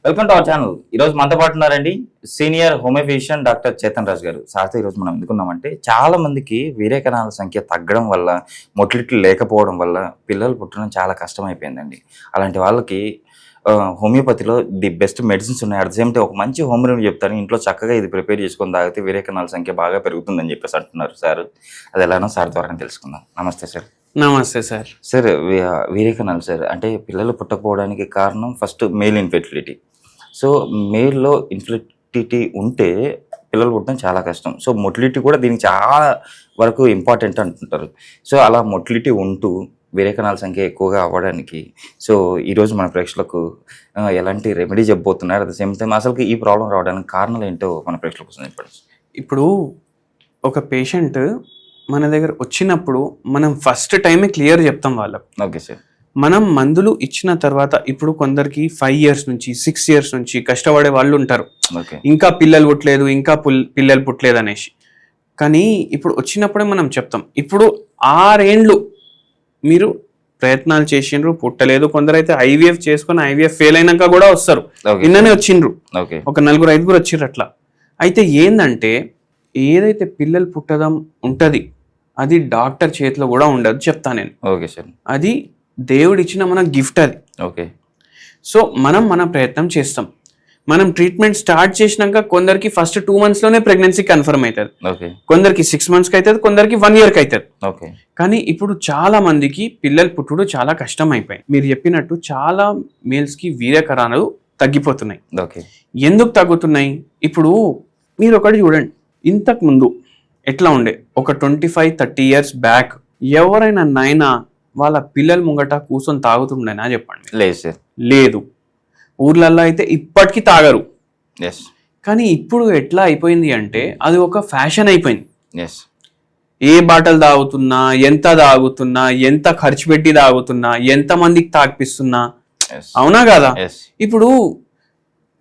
Welcome to our channel. ఈరోజు మనతో పాటు ఉన్నారండి సీనియర్ హోమియోపేషియన్ డాక్టర్ చేతన్ రాజ్ గారు. సార్తో ఈరోజు మనం ఎందుకున్నామంటే చాలా మందికి వీర్య కణాల సంఖ్య తగ్గడం వల్ల, మొటిలిటీ లేకపోవడం వల్ల పిల్లలు పుట్టడం చాలా కష్టమైపోయిందండి. అలాంటి వాళ్ళకి హోమియోపతిలో ది బెస్ట్ మెడిసిన్స్ ఉన్నాయి. అట్ ద సేమ్ టైం ఒక మంచి హోమ్ రెమెడీ చెప్తాను, ఇంట్లో చక్కగా ఇది ప్రిపేర్ చేసుకొని తాగితే వీర్య కణాల సంఖ్య బాగా పెరుగుతుందని చెప్పేసి అంటున్నారు సార్. అది ఎలానో సార్ ద్వారా తెలుసుకుందాం. నమస్తే సార్. నమస్తే సార్. సార్, వీర్య కణాలు సార్ అంటే పిల్లలు పుట్టకపోవడానికి కారణం ఫస్ట్ మేల్ ఇన్ఫెర్టిలిటీ. సో మేల్లో ఇన్ఫెర్టిలిటీ ఉంటే పిల్లలు పుట్టడం చాలా కష్టం. సో మొటిలిటీ కూడా దీనికి చాలా వరకు ఇంపార్టెంట్ అంటుంటారు. సో అలా మొటిలిటీ ఉంటూ వీర్య కణాల సంఖ్య ఎక్కువగా అవ్వడానికి సో ఈరోజు మన ప్రేక్షకులకు ఎలాంటి రెమెడీ చెప్పబోతున్నారు, అట్ ద సేమ్ టైం అసలు ఈ ప్రాబ్లం రావడానికి కారణాలు ఏంటో మన ప్రేక్షకుల కోసం చెప్పండి. ఇప్పుడు ఒక పేషెంట్ మన దగ్గర వచ్చినప్పుడు మనం ఫస్ట్ టైమే క్లియర్ చెప్తాం వాళ్ళకు. Okay sir. మనం మందులు ఇచ్చిన తర్వాత ఇప్పుడు కొందరికి 5 years నుంచి 6 years నుంచి కష్టపడే వాళ్ళు ఉంటారు, ఇంకా పిల్లలు పుట్టలేదు పిల్లలు పుట్టలేదు అనేసి. కానీ ఇప్పుడు వచ్చినప్పుడే మనం చెప్తాం, ఇప్పుడు 6 ఏండ్లు మీరు ప్రయత్నాలు చేసిండ్రు పుట్టలేదు, కొందరైతే IVF చేసుకుని IVF ఫెయిల్ అయినాక కూడా వస్తారు. నిన్ననే వచ్చిండ్రు, ఒక 4-5 వచ్చిర్రు అట్లా. అయితే ఏందంటే ఏదైతే పిల్లలు పుట్టడం ఉంటది అది డాక్టర్ చేతిలో కూడా ఉండదు చెప్తా నేను. Okay sir. అది దేవుడు ఇచ్చిన మన గిఫ్ట్ అది. ఓకే. సో మనం మన ప్రయత్నం చేస్తాం. మనం ట్రీట్మెంట్ స్టార్ట్ చేసినాక కొందరికి ఫస్ట్ 2 months లోనే ప్రెగ్నెన్సీ కన్ఫర్మ్ అవుతుంది, కొందరికి 6 months కి అవుతుంది, కొందరికి 1 year కి అవుతుంది. కానీ ఇప్పుడు చాలా మందికి పిల్లలు పుట్టుడు చాలా కష్టం అయిపోయింది. మీరు చెప్పినట్టు చాలా మేల్స్ కి వీర్య కణాలు తగ్గిపోతున్నాయి. ఎందుకు తగ్గుతున్నాయి? ఇప్పుడు మీరు ఒకటి చూడండి, ఇంతకు ముందు ఎట్లా ఉండే, ఒక 25-30 years బ్యాక్ ఎవరైనా నైనా వాళ్ళ పిల్లల ముంగట కూర్చొని తాగుతుండేనా చెప్పండి? లేదు సార్. లేదు. ఊర్లలో అయితే ఇప్పటికీ తాగరు. కానీ ఇప్పుడు ఎట్లా అయిపోయింది అంటే అది ఒక ఫ్యాషన్ అయిపోయింది. ఏ బాటలు తాగుతున్నా, ఎంత తాగుతున్నా, ఎంత ఖర్చు పెట్టి తాగుతున్నా, ఎంత మందికి తాగిపిస్తున్నా, అవునా కదా? ఇప్పుడు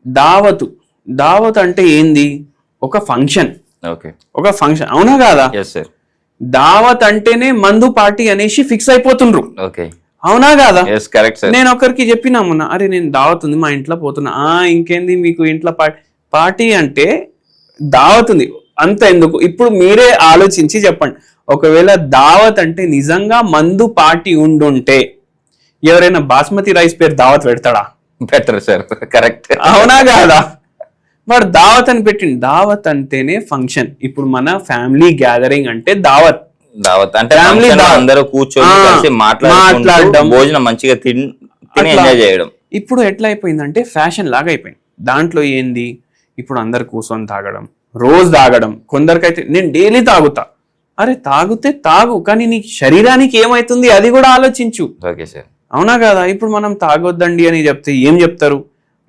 దావత్ అంటే ఏంది? ఒక ఫంక్షన్, అవునా కాదా? దావత్ అంటేనే మందు పార్టీ అనేసి ఫిక్స్ అయిపోతుండ్రు, అవునా కాదా? నేను ఒకరికి చెప్పినా మొన్న, అరే నేను దావత్ ఉంది మా ఇంట్లో పోతున్నా. ఇంకేంది మీకు ఇంట్లో పార్టీ అంటే దావత్ ఉంది అంత ఎందుకు? ఇప్పుడు మీరే ఆలోచించి చెప్పండి, ఒకవేళ దావత్ అంటే నిజంగా మందు పార్టీ ఉండుంటే ఎవరైనా బాస్మతి రైస్ పేరు దావత్ పెడతాడా? పెట్టరు సార్. కరెక్ట్, అవునా కాదా? వాడు దావత్ అని పెట్టింది. దావత్ అంటేనే ఫంక్షన్. ఇప్పుడు మన ఫ్యామిలీ గ్యాదరింగ్ అంటే దావత్ అంటే అందరూ కూర్చొని మాట్లాడడం, భోజనం మంచిగా తిని ఎంజాయ్ చేయడం. ఇప్పుడు ఎట్లా అయిపోయిందంటే ఫ్యాషన్ లాగా అయిపోయింది. దాంట్లో ఏంది, ఇప్పుడు అందరు కూర్చొని తాగడం, రోజు తాగడం. కొందరికైతే నేను డైలీ తాగుతా. అరే తాగుతే తాగు, కానీ నీ శరీరానికి ఏమైతుంది అది కూడా ఆలోచించు, అవునా కదా? ఇప్పుడు మనం తాగొద్దండి అని చెప్తే ఏం చెప్తారు?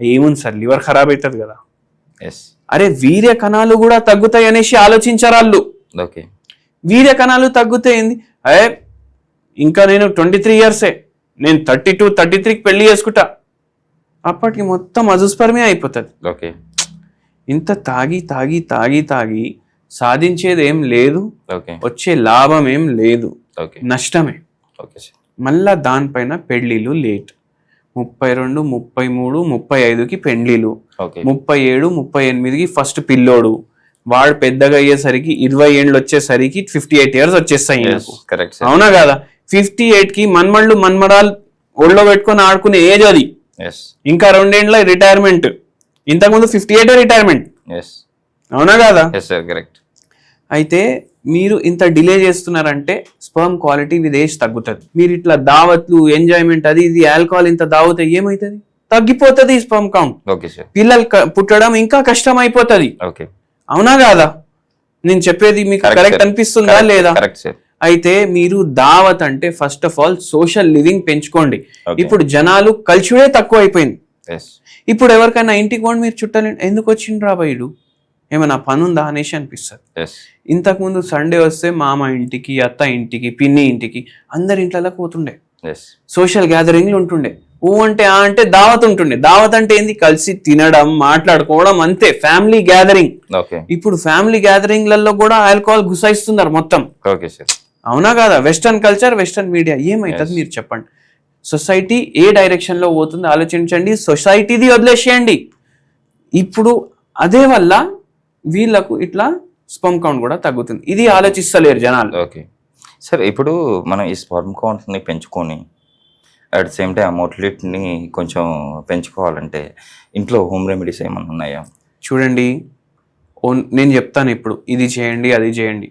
ఏముంది సార్, లివర్ ఖరాబ్ అవుతుంది కదా. అరే వీర్య కణాలు కూడా తగ్గుతాయి అనేసి ఆలోచించారు. వీర్య కణాలు తగ్గుతే ఏంది? అరే ఇంకా నేను 23 years, నేను 32-33కి పెళ్లి చేసుకుంటా, అప్పటికి మొత్తం అజుస్పర్మే అయిపోతుంది. ఇంత తాగి తాగి తాగి తాగి సాధించేది ఏం లేదు, వచ్చే లాభం ఏం లేదు, నష్టమే. మళ్ళా దానిపైన పెళ్లిళ్ళు లేట్, 32, 33, 35కి పెళ్లిళ్ళు, 37, 38కి ఫస్ట్ పిల్లోడు. వాడు పెద్దగా అయ్యేసరికి 20 ఏండ్లు వచ్చేసరికి 58 years వచ్చేస్తాయి, అవునా కదా? 58కి మన్మళ్ళు మన్మరాలు ఒళ్ళో పెట్టుకొని ఆడుకునే ఏజ్ అది. ఇంకా 2 ఏండ్ల రిటైర్మెంట్. ఇంతకుముందు 58 రిటైర్మెంట్, అవునా కదా? అయితే మీరు ఇంత డిలే చేస్తున్నారంటే స్పర్మ్ క్వాలిటీ విదేశ్ తగ్గుతుంది. మీరు ఇట్లా దావత్లు, ఎంజాయ్మెంట్, అది ఇది ఆల్కహాల్ ఇంత దావుతే ఏమైతుంది? తగ్గిపోతుంది స్పర్మ్ కౌంట్. పిల్లలు పుట్టడం ఇంకా కష్టం అయిపోతుంది, అవునా కాదా? నేను చెప్పేది మీకు కరెక్ట్ అనిపిస్తుందా లేదా? అయితే మీరు దావత్ అంటే first of all social living పెంచుకోండి. ఇప్పుడు జనాలు కల్చరే తక్కువ అయిపోయింది. ఇప్పుడు ఎవరికైనా ఇంటికి పోండి, మీరు చుట్టాలి, ఎందుకు వచ్చిండ్రా బయడు, ఏమైనా పని ఉందా అనేసి అనిపిస్తుంది. ఇంతకుముందు సండే వస్తే మామ ఇంటికి, అత్త ఇంటికి, పిన్ని ఇంటికి, అందరి ఇంట్లోకి పోతుండే, సోషల్ గ్యాదరింగ్లు ఉంటుండే. అంటే దావత్ ఉంటుండే. దావత్ అంటే ఏంది? కలిసి తినడం, మాట్లాడుకోవడం, అంతే, ఫ్యామిలీ గ్యాదరింగ్. ఇప్పుడు ఫ్యామిలీ గ్యాదరింగ్లలో కూడా ఆల్కహాల్ గుసాయిస్తున్నారు మొత్తం, అవునా కదా? వెస్టర్న్ కల్చర్, వెస్టర్న్ మీడియా, ఏమైతుంది మీరు చెప్పండి? సొసైటీ ఏ డైరెక్షన్లో పోతుందో ఆలోచించండి, సొసైటీది వదిలేసేయండి. ఇప్పుడు అదే వల్ల వీళ్ళకు ఇట్లా స్పర్మ్ కౌంట్ కూడా తగ్గుతుంది. ఇది ఆలోచిస్తలేరు జనాలు. ఓకే సార్, ఇప్పుడు మనం ఈ స్పర్మ్ కౌంట్ని పెంచుకొని అట్ ద సేమ్ టైం మోటిలిటీని కొంచెం పెంచుకోవాలంటే ఇంట్లో హోమ్ రెమెడీస్ ఏమైనా ఉన్నాయా? చూడండి, నేను చెప్తాను ఇప్పుడు, ఇది చేయండి అది చేయండి.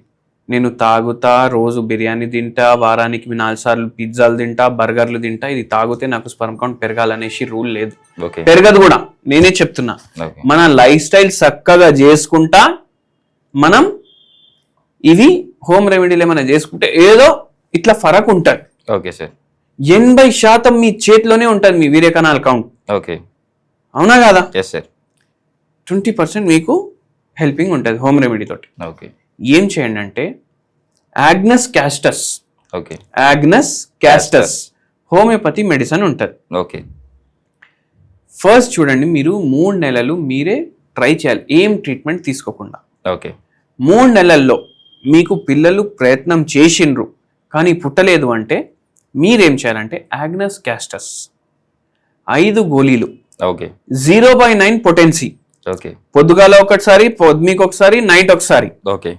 నేను తాగుతా, రోజు బిర్యానీ తింటా, వారానికి 4 సార్లు పిజ్జాలు తింటా, బర్గర్లు తింటా, ఇది తాగితే నాకు స్పర్మ్ కౌంట్ పెరగాలనేసి రూల్ లేదు, పెరగదు కూడా. నేనే చెప్తున్నా, మన లైఫ్ స్టైల్ చక్కగా చేసుకుంటా మనం ఇవి హోమ్ రెమెడీలు ఏమైనా చేసుకుంటే ఏదో ఇట్లా ఫరక్ ఉంటుంది. ఓకే సార్, 80% మీ చేతిలోనే ఉంటుంది మీ వీర్య కణాల కౌంట్. ఓకే, అవునా కాదా? Yes sir. 20% మీకు హెల్పింగ్ ఉంటుంది హోమ్ రెమెడీ తోటి. ఓకే, ఏం చేయండి అంటే Agnus castus, okay, Agnus castus homeopathy medicine ఉంటుంది. ఓకే, ఫస్ట్ చూడండి, మీరు 3 నెలలు మీరే ట్రై చేయాలి ఏం ట్రీట్మెంట్ తీసుకోకుండా. ఓకే, 3 నెలల్లో మీకు పిల్లలు ప్రయత్నం చేసిండ్రు కానీ పుట్టలేదు అంటే మీరేం చేయాలంటే ఆగ్నస్ క్యాస్టస్ 5 గోళీలు, ఓకే, 0/9 పొటెన్సీ, ఓకే, పొద్దుగాల ఒకసారి, పొద్దుమీకు ఒకసారి, నైట్ ఒకసారి, ఓకే,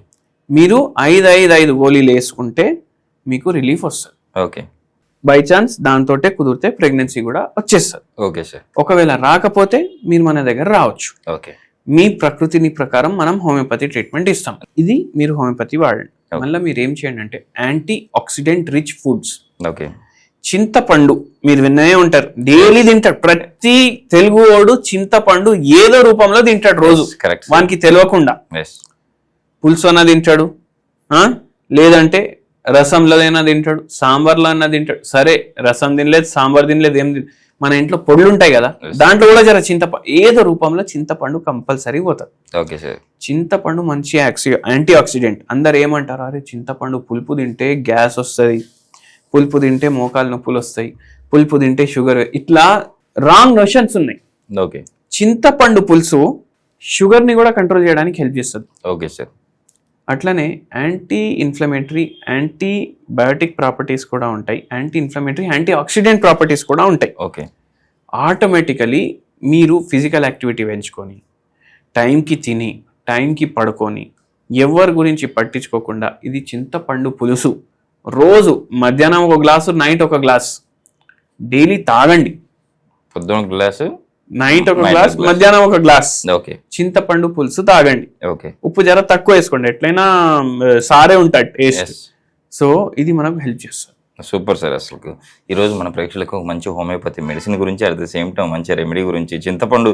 మీరు 5 గోళీలు వేసుకుంటే మీకు రిలీఫ్ వస్తుంది. ఓకే, బై ఛాన్స్ దాంతో కుదిరితే ప్రెగ్నెన్సీ కూడా వచ్చేస్తుంది. Okay sir. ఒకవేళ రాకపోతే మీరు మన దగ్గర రావచ్చు. ఓకే, మీ ప్రకృతిని ప్రకారం మనం హోమియోపతి ట్రీట్మెంట్ ఇస్తాం. ఇది మీరు హోమియోపతి వాడండి. మళ్ళీ మీరు ఏం చేయండి అంటే anti oxidant rich foods. Okay, చింతపండు మీరు వినే ఉంటారు, డైలీ తింటాడు ప్రతి తెలుగు వాడు. చింతపండు ఏదో రూపంలో తింటాడు రోజు, కరెక్ట్, వానికి తెలియకుండా. పులుసు అన్న తింటాడు, లేదంటే రసంలో అయినా తింటాడు, సాంబార్లో అయినా తింటాడు. సరే, రసం తినలేదు, సాంబార్ తినలేదు, ఏం మన ఇంట్లో పొడులు ఉంటాయి కదా, దాంట్లో కూడా జర చింతపండు ఏదో రూపంలో చింతపండు కంపల్సరీ పోతుంది. Okay sir. చింతపండు మంచి యాంటీ ఆక్సిడెంట్. అందరు ఏమంటారు, అరే చింతపండు పులుపు తింటే గ్యాస్ వస్తుంది, పులుపు తింటే మోకాలు నొప్పులు వస్తాయి, పులుపు తింటే షుగర్, ఇట్లా రాంగ్ నోషన్స్ ఉన్నాయి. ఓకే, చింతపండు పులుసు షుగర్ని కూడా కంట్రోల్ చేయడానికి హెల్ప్ చేస్తుంది. Okay sir. అట్లనే యాంటీ ఇన్ఫ్లమేటరీ, యాంటీబయాటిక్ ప్రాపర్టీస్ కూడా ఉంటాయి, anti inflammatory, anti oxidant properties కూడా ఉంటాయి. ఓకే, ఆటోమేటికలీ మీరు ఫిజికల్ యాక్టివిటీ పెంచుకొని, టైంకి తిని, టైంకి పడుకొని, ఎవరి గురించి పట్టించుకోకుండా ఇది చింతపండు పులుసు రోజు మధ్యాహ్నం 1 గ్లాసు, నైట్ 1 గ్లాస్ డైలీ తాగండి. పొద్దున గ్లాసు, నైట్ 1 గ్లాస్, మధ్యాహ్నం 1 గ్లాస్. ఓకే, చింతపండు పులుసు తాగండి. ఓకే, ఉప్పు జర తక్కువ వేసుకోండి, ఎట్లయినా సారే ఉంటాడు టేస్ట్. సో ఇది మనకు హెల్ప్ చేస్తుంది. Super sir. అసలు ఈరోజు మన ప్రేక్షకులకు మంచి హోమియోపతి మెడిసిన్ గురించి, అట్ ద సేమ్ టైం మంచి రెమెడీ గురించి, చింతపండు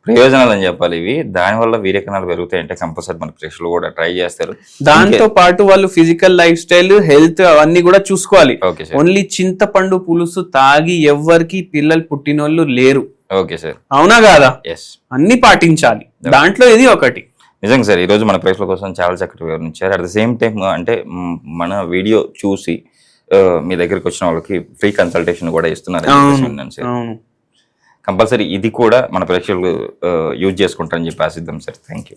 ప్రయోజనాలు అని చెప్పాలి ఇవి, దానివల్ల వీర్యకణాలు పెరుగుతాయంటే కంపల్సరీ మన ప్రేక్షకులు కూడా ట్రై చేస్తారు. దాంతో పాటు వాళ్ళు ఫిజికల్ లైఫ్ స్టైల్, హెల్త్ అవన్నీ కూడా చూసుకోవాలి. ఓన్లీ చింతపండు పులుసు తాగి ఎవ్వరికి పిల్లలు పుట్టినోళ్ళు లేరు. ఓకే సార్, అవునా కాదా? ఎస్, అన్ని పాటించాలి, దాంట్లో ఇది ఒకటి. నిజంగా సార్, ఈరోజు మన ప్రేక్షకుల కోసం చాలా చక్కటి వివరించారు. అట్ ద సేమ్ టైం అంటే మన వీడియో చూసి మీ దగ్గరికి వచ్చిన వాళ్ళకి ఫ్రీ కన్సల్టేషన్ కూడా ఇస్తున్నారు. కంపల్సరీ ఇది కూడా మన ప్రేక్షకులు యూజ్ చేసుకుంటారని చెప్పి ఆశిద్దాం సార్. Thank you.